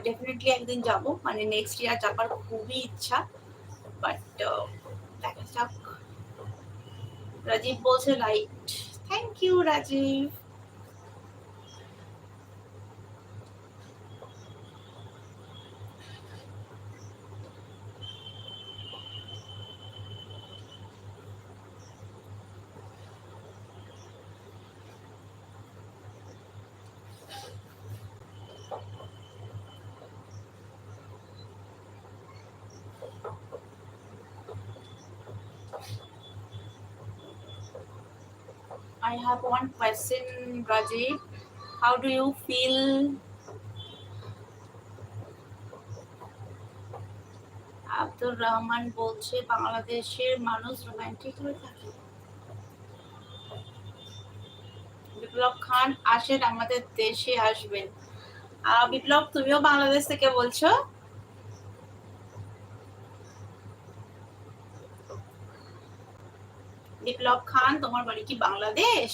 Definitely একদিন যাব, মানে নেক্সট ইয়ার যাবার খুবই ইচ্ছা, বাট দেখা যাক। রাজীব বলছে light, thank you Rajiv. I have one question, Rajiv. How do you feel? Abdur Rahman বলছে বাংলাদেশের মানুষ রোমান্টিক হয়ে থাকে। বিপ্লব খান, আসেন আমাদের দেশে আসবেন। বিপ্লব, তুমিও বাংলাদেশ থেকে বলছো? বিপ্লব খান, তোমার বাড়ি কি বাংলাদেশ?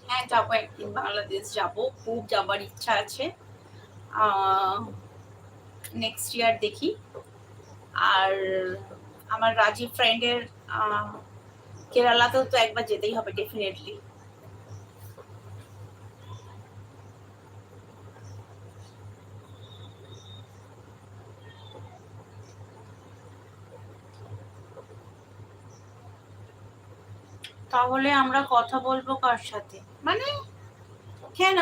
হ্যাঁ, যাবো একদিন, বাংলাদেশ যাব, খুব যাবার ইচ্ছা আছে। নেক্সট ইয়ার দেখি। আর আমার রাজীব ফ্রেন্ডের কেরালাতেও তো একবার যেতেই হবে ডেফিনেটলি। তাহলে আমরা কথা বলবো কার সাথে? মানে কেন?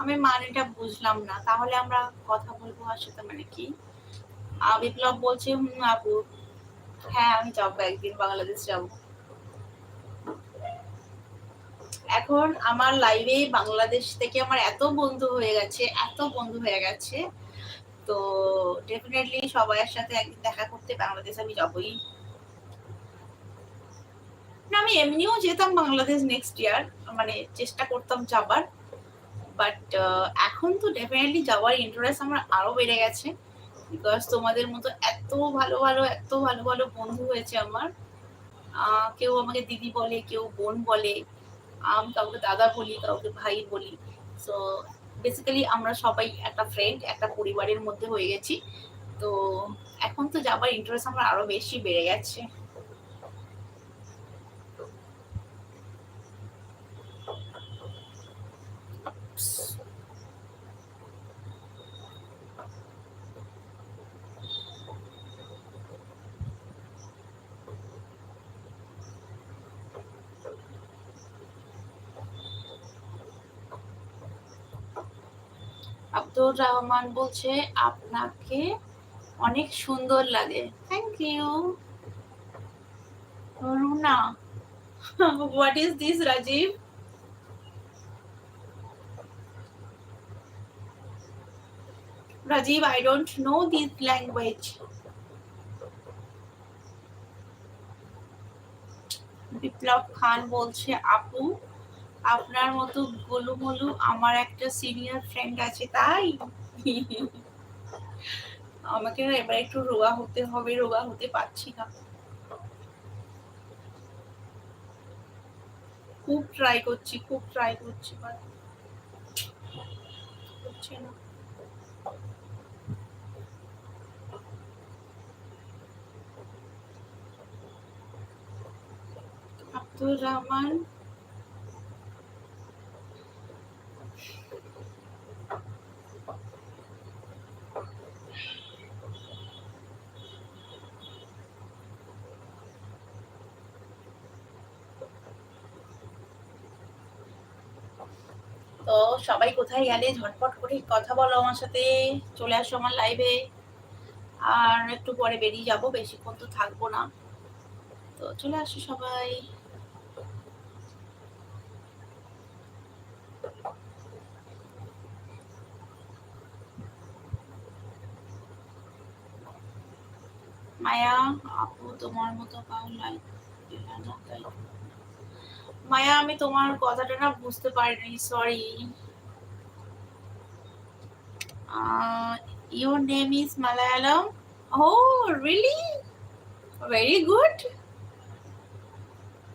আমি মানেটা বুঝলাম না। তাহলে আমরা কথা বলবো কার সাথে মানে কি? বিপ্লব বলছে আপু, হ্যাঁ আমি যাবো একদিন, বাংলাদেশ যাবো। এখন আমার লাইভে বাংলাদেশ থেকে আমার এত বন্ধু হয়ে গেছে, এত বন্ধু হয়ে গেছে, তো ডেফিনেটলি সবার সাথে একদিন দেখা করতে বাংলাদেশ আমি যাবই। না, আমি এমনিও যেতাম বাংলাদেশ নেক্সট ইয়ার, মানে চেষ্টা করতাম যাবার, বাট এখন তো ডেফিনেটলি যাওয়ার ইন্টারেস্ট আমার আরো বেড়ে গেছে, বিকজ তোমাদের মতো এত ভালো ভালো এত ভালো ভালো বন্ধু হয়েছে আমার। কেউ আমাকে দিদি বলে, কেউ বোন বলে, আমি কাউকে দাদা বলি, কাউকে ভাই বলি। সো বেসিক্যালি আমরা সবাই একটা ফ্রেন্ড, একটা পরিবারের মধ্যে হয়ে গেছি। তো এখন তো যাবার ইন্টারেস্ট আমার আরো বেশি বেড়ে গেছে। আব্দুর রহমান বলছে আপনাকে অনেক সুন্দর লাগে। Thank you Runa. What is this Rajiv? Rajiv, I don't know this language. Biplob Khan বলছে আপু, আপনার মতো গোলুমলু আমার একটা সিনিয়র ফ্রেন্ড আছে তাই। আমাকে এবার একটু রোগা হতে হবে, রোগা হতে পারছি না। খুব ট্রাই করছি, খুব ট্রাই করছি, বাট হচ্ছে না। আব্দুর রহমান, তো সবাই কোথায় গেলে ঝটপট করে কথা বলো আমার সাথে, চলে আসো আমার লাইভে। আর একটু পরে বেরিয়ে যাব, বেশিক্ষণ তো থাকবো না, তো চলে আসো সবাই। মায়া আপু, তোমার মতো কাউ লাইক দিলা না তাই। মায়া, আমি তোমার কথাটা না বুঝতে পারিনি, sorry. Your name is Malayalam? Oh, really? Very good.